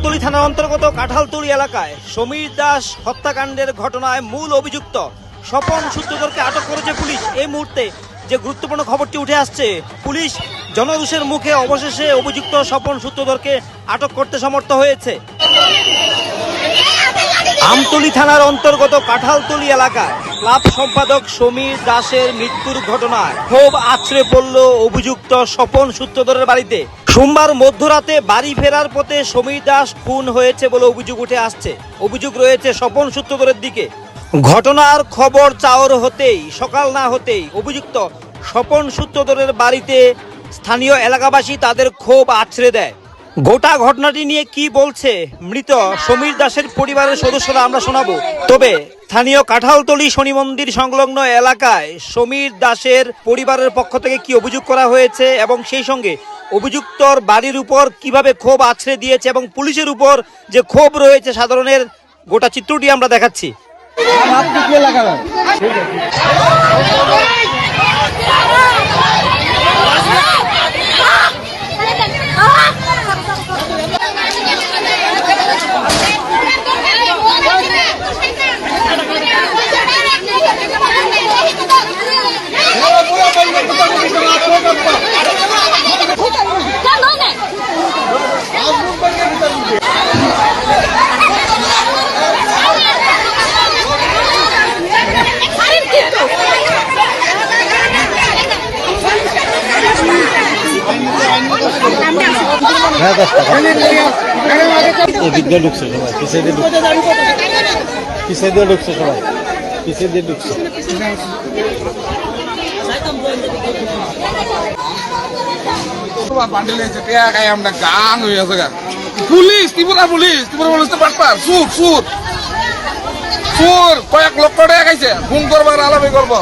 আমতলী থানার অন্তর্গত কাঁঠালতলী এলাকায় সমীর দাস হত্যাকাণ্ডের ঘটনায় মূল অভিযুক্ত স্বপন সূত্রধরকে আটক করেছে পুলিশ। এই মুহূর্তে যে গুরুত্বপূর্ণ খবরটি উঠে আসছে, পুলিশ জনরোষের মুখে অবশেষে অভিযুক্ত স্বপন সূত্রধরকে আটক করতে সমর্থ হয়েছে। আমতলী থানার অন্তর্গত কাঁঠালতলী এলাকায় ক্লাব সম্পাদক সমীর দাসের মৃত্যুর ঘটনায় ক্ষোভ আছড়ে পড়ল অভিযুক্ত স্বপন সূত্রধরের বাড়িতে। সোমবার মধ্যরাতে বাড়ি ফেরার পথে সমীর দাস খুন হয়েছে বলে অভিযোগ উঠে আসছে। অভিযোগ রয়েছে স্বপন সূত্রধরের দিকে। ঘটনার খবর চাওর হতেই সকাল না হতেই অভিযুক্ত স্বপন সূত্রধরের বাড়িতে স্থানীয় এলাকাবাসী তাদের ক্ষোভ আছড়ে দেয়। গোটা ঘটনাটি নিয়ে কি বলছে মৃত সমীর দাসের পরিবারের সদস্যরা আমরা শোনাবো। তবে স্থানীয় কাঁঠালতলী শনি মন্দির সংলগ্ন এলাকায় সমীর দাসের পরিবারের পক্ষ থেকে কি অভিযোগ করা হয়েছে এবং সেই সঙ্গে অভিযুক্তর বাড়ির উপর কিভাবে ক্ষোভ আছড়ে দিয়েছে এবং পুলিশের উপর যে ক্ষোভ রয়েছে সাধারণের, গোটা চিত্রটি আমরা দেখাচ্ছি। এদিক দিয়ে ঢুকছে সবাই, পিছিয়ে দিয়ে ঢুকছে, পিছিয়ে দিয়ে ঢুকছে সবাই, পিছিয়ে দিয়ে ঢুকছে। পুলিশ ত্রিপুরা পুলিশ তো পাটপার সুর সুর সুর কয়েক লক্ষ টাকা খাইছে, ফোন করবার আলাপে করবো।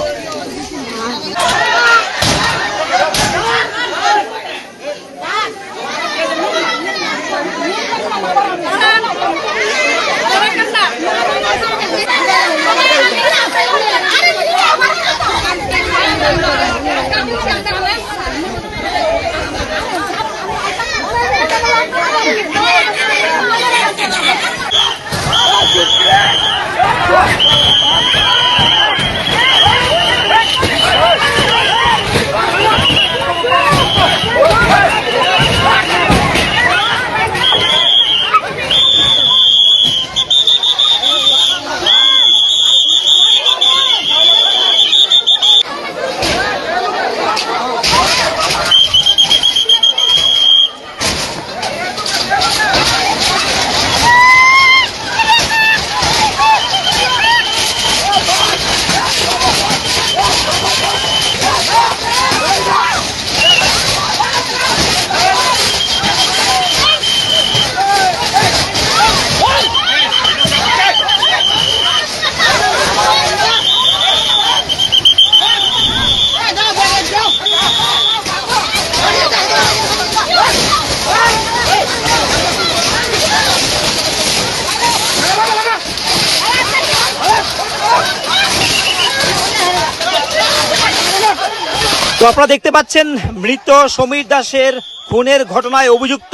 তো আপনারা দেখতে পাচ্ছেন মৃত সমীর দাসের খুনের ঘটনায় অভিযুক্ত,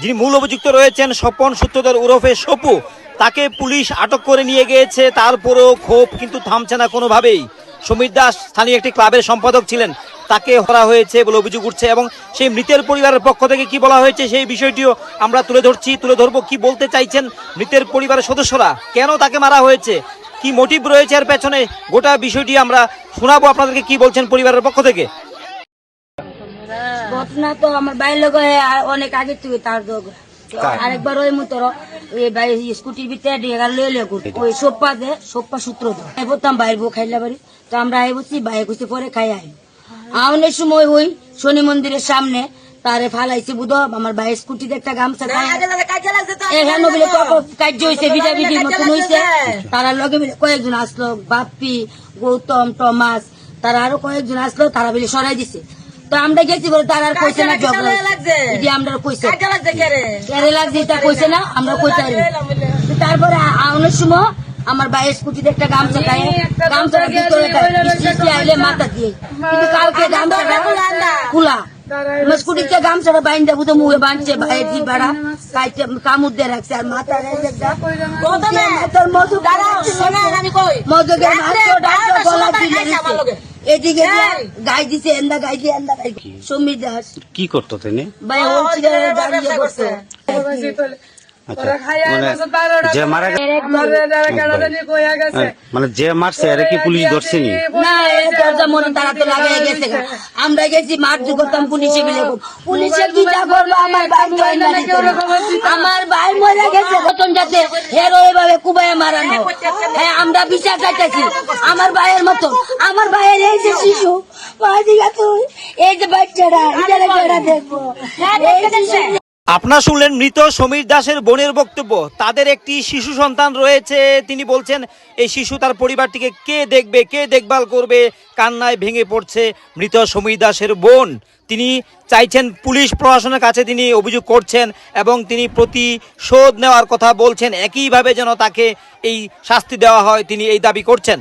যিনি মূল অভিযুক্ত রয়েছেন স্বপন সূত্রধর ওরফে সপু, তাকে পুলিশ আটক করে নিয়ে গিয়েছে। তারপরেও ক্ষোভ কিন্তু থামছে না কোনোভাবেই। সমীর দাস স্থানীয় একটি ক্লাবের সম্পাদক ছিলেন, তাকে ধরা হয়েছে বলে অভিযোগ উঠছে এবং সেই মৃতের পরিবারের পক্ষ থেকে কি বলা হয়েছে সেই বিষয়টিও আমরা তুলে ধরবো। কি বলতে চাইছেন মৃতের পরিবারের সদস্যরা, কেন তাকে মারা হয়েছে, কি মোটিভ রয়েছে এর পেছনে, গোটা বিষয়টি আমরা শোনাবো আপনাদেরকে কি বলছেন পরিবারের পক্ষ থেকে। ঘটনা তো আমার বাইর লোক অনেক আগে থেকে তার আরেকবার ওই মতো স্কুটির ভিতরে ওই সোপ্পা সূত্র বলতাম বাইর বউ খাইলা বাড়ি, তো আমরা আই বসছি বাইরে বসে পরে খাই আই আউনের সময় ওই শনি মন্দিরের সামনে তারে ফালাইছে বুধ আমার ভাই স্কুটিতে একটা গামছা কার্য হয়েছে, বিজাবিজির মতন হয়েছে। তারা লগে মিলে কয়েকজন আসলো, বাপ্পি, গৌতম, টমাস, তারা আরো কয়েকজন আসলো, তারা মিলে সরাই দিছে। তো আমরা গেছি বলে তারা আর কইছে না, আমরা কইছে কেড়ে লাগছে এটা কইছে না, আমরা কইতে পারি। তারপরে আউনের সময় আমার ভাইয়ের স্কুটিতে একটা গামছা গায়ে, গামছাটা ভিতরে আইলে মাথা দিয়ে, কিন্তু কালকে গামছাটা খোলা স্কুটিতে গামছাটা বাইন্দা বুঝে মুখে বাঁধছে ভাইয়ের জি বেড়া কাইতে কামড় দিয়ে রাখছে আর মাথার মধুকে গলা দিয়ে এদিকে গাই দিছে এন্দা গাই দিয়ে এন্দা গাই সমীর দাস কি করতো তিনি? ভাই হচ্ছে দাঁড়িয়ে করছে আচ্ছা মানে যে মারা মানে যে মারছে এর কি পুলিশ ধরছেনি? না এই দরজা মনে তারা তো লাগাই গেছে আমরা গেছি মারধর করতাম পুলিশে মিলে পুলিশে কি যা করলো আমার ভাই আমার ভাই মরে গেছে প্রথম যাতে হেরো এভাবে কুবাইয়ে মারানো হ্যাঁ আমরা বিচার চাইতেছি আমার ভাইয়ের মতো আমার ভাইয়ের এই যে শিশু এই যে বাচ্চারা এটা দেখবো আপনারা শুনলেন মৃত সমীর দাসের বোনের বক্তব্য। তাদের একটি শিশু সন্তান রয়েছে। তিনি বলছেন এই শিশু তার পরিবারটিকে কে দেখবে, কে দেখভাল করবে, কান্নায় ভেঙে পড়ছে মৃত সমীর দাসের বোন। তিনি চাইছেন পুলিশ প্রশাসনের কাছে তিনি অভিযোগ করছেন এবং তিনি প্রতিশোধ নেওয়ার কথা বলছেন, একইভাবে যেন তাকে এই শাস্তি দেওয়া হয় তিনি এই দাবি করছেন।